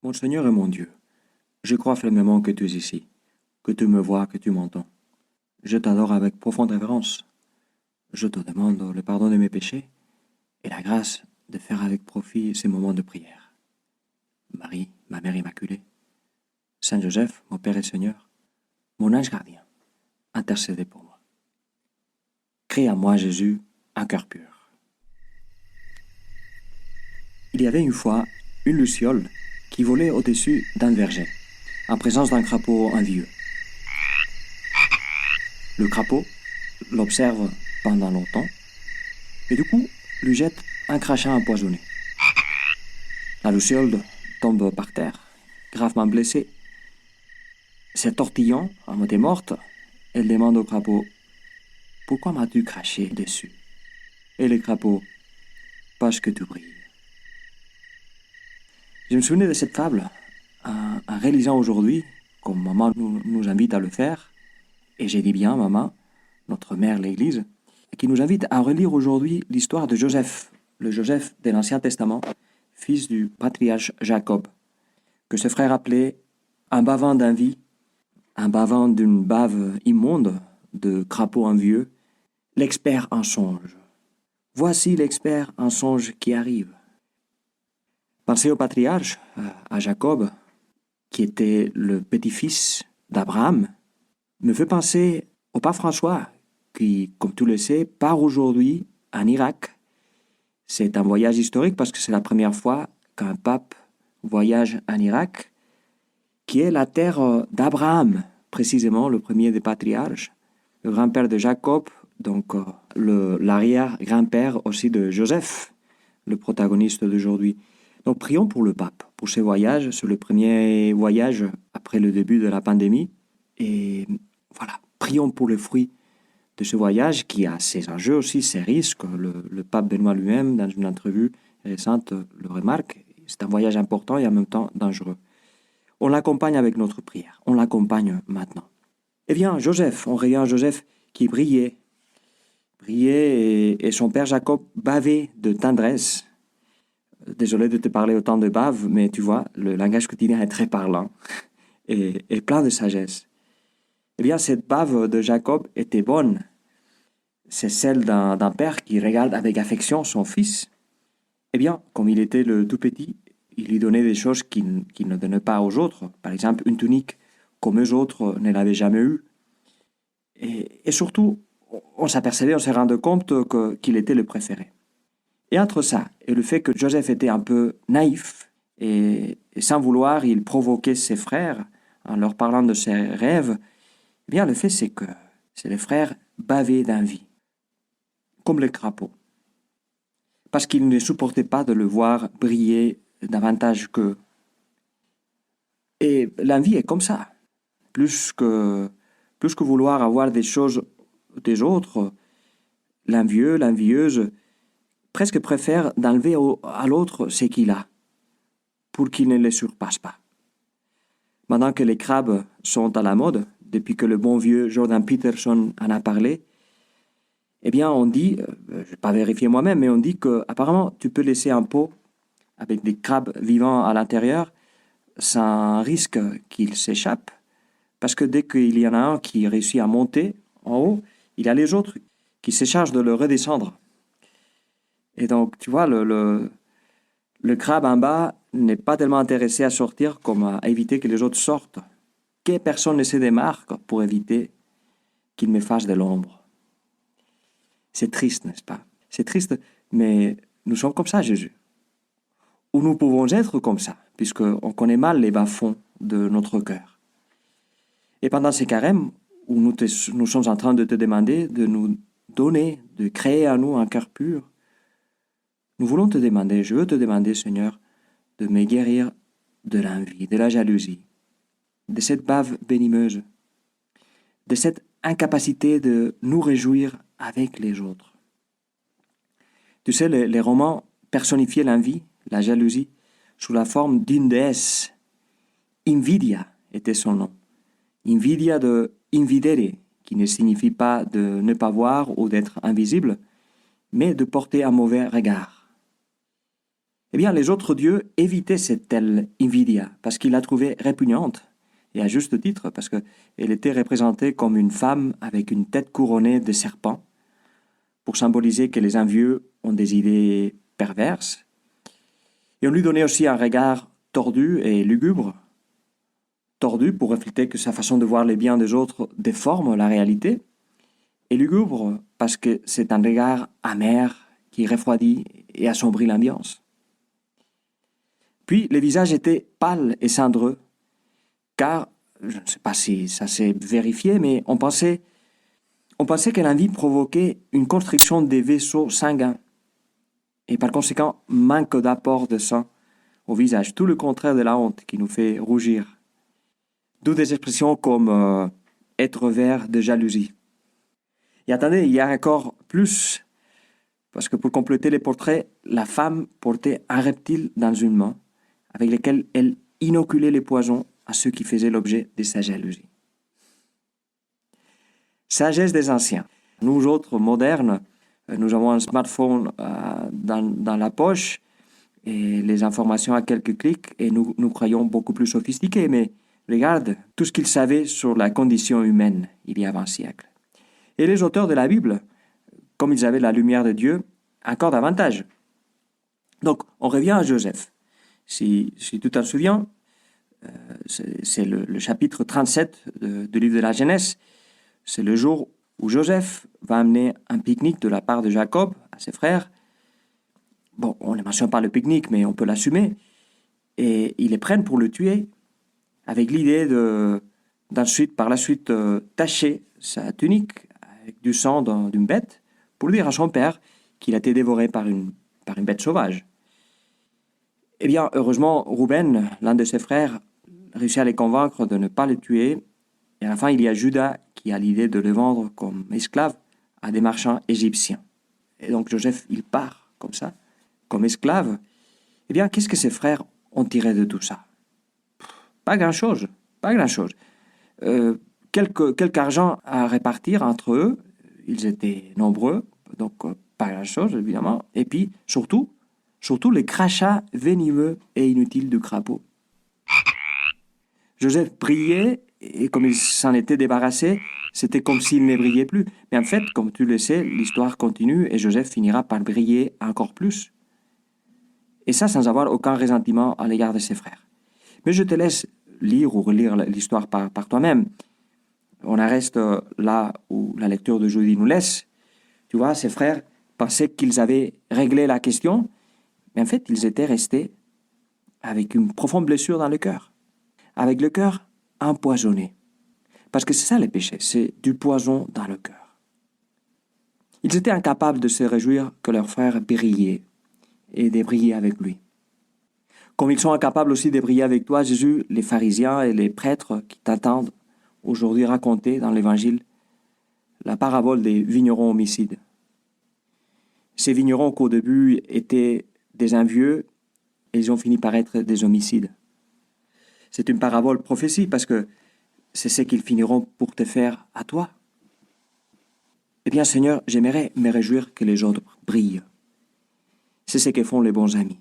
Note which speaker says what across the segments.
Speaker 1: Mon Seigneur et mon Dieu, je crois fermement que tu es ici, que tu me vois, que tu m'entends. Je t'adore avec profonde révérence. Je te demande le pardon de mes péchés et la grâce de faire avec profit ces moments de prière. Marie, ma Mère Immaculée, Saint Joseph, mon Père et Seigneur, mon ange gardien, intercédez pour moi. Crée à moi, Jésus, un cœur pur. Il y avait une fois une luciole qui volait au-dessus d'un verger, en présence d'un crapaud envieux. Le crapaud l'observe pendant longtemps et du coup lui jette un crachat empoisonné. La luciole tombe par terre, gravement blessée. Se tortillant à moitié morte, elle demande au crapaud « Pourquoi m'as-tu craché dessus ?» Et le crapaud « Parce que tu brilles. » Je me souvenais de cette fable en réalisant aujourd'hui, comme maman nous invite à le faire, et j'ai dit bien maman, notre mère l'Église, qui nous invite à relire aujourd'hui l'histoire de Joseph, le Joseph de l'Ancien Testament, fils du patriarche Jacob, que ce frère appelait un bavant d'envie, un bavant d'une bave immonde de crapaud envieux, l'expert en songe. Voici l'expert en songe qui arrive. Penser au patriarche, à Jacob, qui était le petit-fils d'Abraham, me fait penser au pape François, qui, comme tu le sais, part aujourd'hui en Irak. C'est un voyage historique parce que c'est la première fois qu'un pape voyage en Irak, qui est la terre d'Abraham, précisément le premier des patriarches, le grand-père de Jacob, donc l'arrière-grand-père aussi de Joseph, le protagoniste d'aujourd'hui. Donc prions pour le pape, pour ce voyage. C'est le premier voyage après le début de la pandémie. Et voilà, prions pour le fruit de ce voyage qui a ses enjeux aussi, ses risques. Le pape Benoît lui-même, dans une entrevue récente, le remarque. C'est un voyage important et en même temps dangereux. On l'accompagne avec notre prière. On l'accompagne maintenant. Eh bien, Joseph, on regarde Joseph qui brillait et son père Jacob bavait de tendresse. Désolé de te parler autant de bave, mais tu vois, le langage quotidien est très parlant et plein de sagesse. Eh bien, cette bave de Jacob était bonne. C'est celle d'un père qui regarde avec affection son fils. Eh bien, comme il était le tout petit, il lui donnait des choses qu'il ne donnait pas aux autres. Par exemple, une tunique comme eux autres ne l'avaient jamais eue. Et surtout, on s'apercevait, on s'est rendu compte qu'il était le préféré. Et entre ça et le fait que Joseph était un peu naïf et sans vouloir, il provoquait ses frères en leur parlant de ses rêves, eh bien le fait c'est que c'est les frères bavaient d'envie, comme les crapauds, parce qu'ils ne supportaient pas de le voir briller davantage qu'eux. Et l'envie est comme ça. Plus que vouloir avoir des choses des autres, l'envieux, l'envieuse, presque préfère d'enlever à l'autre ce qu'il a, pour qu'il ne les surpasse pas. Maintenant que les crabes sont à la mode, depuis que le bon vieux Jordan Peterson en a parlé, eh bien on dit, je ne vais pas vérifier moi-même, mais on dit qu'apparemment tu peux laisser un pot avec des crabes vivants à l'intérieur sans risque qu'ils s'échappent, parce que dès qu'il y en a un qui réussit à monter en haut, il y a les autres qui se chargent de le redescendre. Et donc, tu vois, le crabe en bas n'est pas tellement intéressé à sortir comme à éviter que les autres sortent. Que personne ne se démarque pour éviter qu'il me fasse de l'ombre. C'est triste, n'est-ce pas? C'est triste, mais nous sommes comme ça, Jésus. Ou nous pouvons être comme ça, puisqu'on connaît mal les bas-fonds de notre cœur. Et pendant ces carèmes, où nous sommes en train de te demander de nous donner, de créer à nous un cœur pur, nous voulons te demander, je veux te demander, Seigneur, de me guérir de l'envie, de la jalousie, de cette bave venimeuse, de cette incapacité de nous réjouir avec les autres. Tu sais, les Romains personnifiaient l'envie, la jalousie, sous la forme d'une déesse. Invidia était son nom. Invidia de invidere, qui ne signifie pas de ne pas voir ou d'être invisible, mais de porter un mauvais regard. Eh bien, les autres dieux évitaient cette telle invidia parce qu'ils la trouvaient répugnante, et à juste titre, parce qu'elle était représentée comme une femme avec une tête couronnée de serpent, pour symboliser que les envieux ont des idées perverses. Et on lui donnait aussi un regard tordu et lugubre, tordu pour refléter que sa façon de voir les biens des autres déforme la réalité, et lugubre parce que c'est un regard amer qui refroidit et assombrit l'ambiance. Puis les visages étaient pâles et cendreux, car, je ne sais pas si ça s'est vérifié, mais on pensait que l'envie provoquait une constriction des vaisseaux sanguins, et par conséquent manque d'apport de sang au visage, tout le contraire de la honte qui nous fait rougir. D'où des expressions comme être vert de jalousie. Et attendez, il y a encore plus, parce que pour compléter les portraits, la femme portait un reptile dans une main, avec lequel elle inoculait les poisons à ceux qui faisaient l'objet de sa jalousie. Sagesse des anciens. Nous autres, modernes, nous avons un smartphone dans la poche et les informations à quelques clics et nous croyons beaucoup plus sophistiqués. Mais regarde tout ce qu'ils savaient sur la condition humaine il y a 20 siècles. Et les auteurs de la Bible, comme ils avaient la lumière de Dieu, encore davantage. Donc, on revient à Joseph. Si tu t'en souviens, c'est le chapitre 37 du livre de la Genèse. C'est le jour où Joseph va amener un pique-nique de la part de Jacob à ses frères. Bon, on ne mentionne pas le pique-nique, mais on peut l'assumer. Et ils les prennent pour le tuer, avec l'idée par la suite, tacher sa tunique avec du sang d'une bête, pour dire à son père qu'il a été dévoré par une bête sauvage. Eh bien, heureusement, Rouben, l'un de ses frères, réussit à les convaincre de ne pas le tuer. Et à la fin, il y a Judas qui a l'idée de le vendre comme esclave à des marchands égyptiens. Et donc Joseph, il part comme ça, comme esclave. Eh bien, qu'est-ce que ses frères ont tiré de tout ça? Pas grand-chose, pas grand-chose. Quelque argent à répartir entre eux, ils étaient nombreux, donc pas grand-chose évidemment. Et puis, surtout les crachats venimeux et inutiles du crapaud. Joseph brillait, et comme il s'en était débarrassé, c'était comme s'il ne brillait plus. Mais en fait, comme tu le sais, l'histoire continue et Joseph finira par briller encore plus. Et ça sans avoir aucun ressentiment à l'égard de ses frères. Mais je te laisse lire ou relire l'histoire par toi-même. On en reste là où la lecture de jeudi nous laisse. Tu vois, ses frères pensaient qu'ils avaient réglé la question, mais en fait, ils étaient restés avec une profonde blessure dans le cœur. Avec le cœur empoisonné. Parce que c'est ça le péché, c'est du poison dans le cœur. Ils étaient incapables de se réjouir que leur frère brillait et de briller avec lui. Comme ils sont incapables aussi de briller avec toi, Jésus, les pharisiens et les prêtres qui t'attendent aujourd'hui raconter dans l'Évangile la parabole des vignerons homicides. Ces vignerons qu'au début étaient des envieux, ils ont fini par être des homicides. C'est une parabole prophétie parce que c'est ce qu'ils finiront pour te faire à toi. Eh bien, Seigneur, j'aimerais me réjouir que les autres brillent. C'est ce que font les bons amis.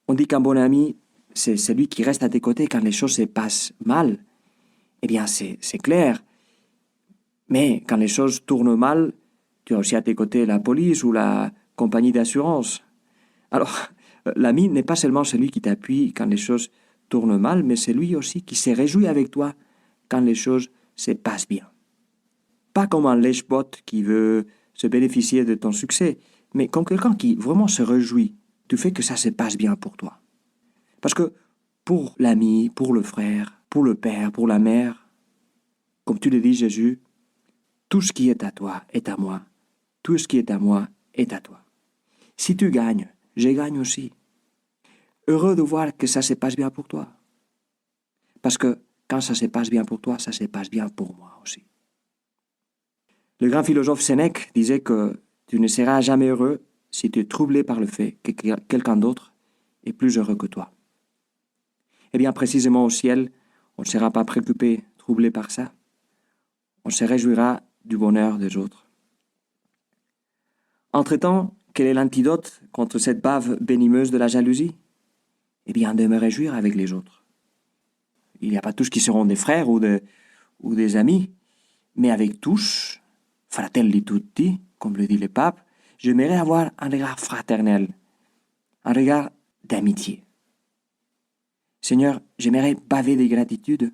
Speaker 1: On dit qu'un bon ami, c'est celui qui reste à tes côtés quand les choses se passent mal. Eh bien, c'est clair. Mais quand les choses tournent mal, tu as aussi à tes côtés la police ou la compagnie d'assurance. Alors, l'ami n'est pas seulement celui qui t'appuie quand les choses tournent mal, mais c'est lui aussi qui se réjouit avec toi quand les choses se passent bien. Pas comme un lèche-bot qui veut se bénéficier de ton succès, mais comme quelqu'un qui vraiment se réjouit du fait que ça se passe bien pour toi. Parce que pour l'ami, pour le frère, pour le père, pour la mère, comme tu le dis Jésus, tout ce qui est à toi est à moi. Tout ce qui est à moi est à toi. Si tu gagnes, je gagne aussi. Heureux de voir que ça se passe bien pour toi. Parce que quand ça se passe bien pour toi, ça se passe bien pour moi aussi. Le grand philosophe Sénèque disait que tu ne seras jamais heureux si tu es troublé par le fait que quelqu'un d'autre est plus heureux que toi. Eh bien, précisément au ciel, on ne sera pas préoccupé, troublé par ça. On se réjouira du bonheur des autres. Entre-temps, Quel est l'antidote contre cette bave venimeuse de la jalousie? Eh bien, de me réjouir avec les autres. Il n'y a pas tous qui seront des frères ou des amis, mais avec tous, fratelli tutti, comme le dit le pape, j'aimerais avoir un regard fraternel, un regard d'amitié. Seigneur, j'aimerais baver de gratitude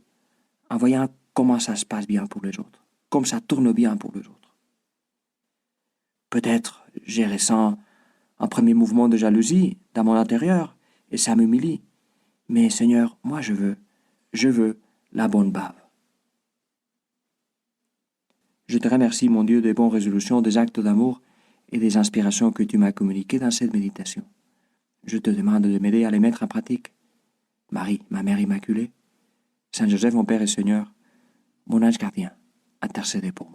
Speaker 1: en voyant comment ça se passe bien pour les autres, comme ça tourne bien pour les autres. Peut-être j'ai ressens un premier mouvement de jalousie dans mon intérieur et ça m'humilie. Mais Seigneur, moi je veux la bonne bave. Je te remercie, mon Dieu, des bonnes résolutions, des actes d'amour et des inspirations que tu m'as communiquées dans cette méditation. Je te demande de m'aider à les mettre en pratique. Marie, ma Mère Immaculée, Saint Joseph, mon Père et Seigneur, mon ange gardien, intercédez pour moi.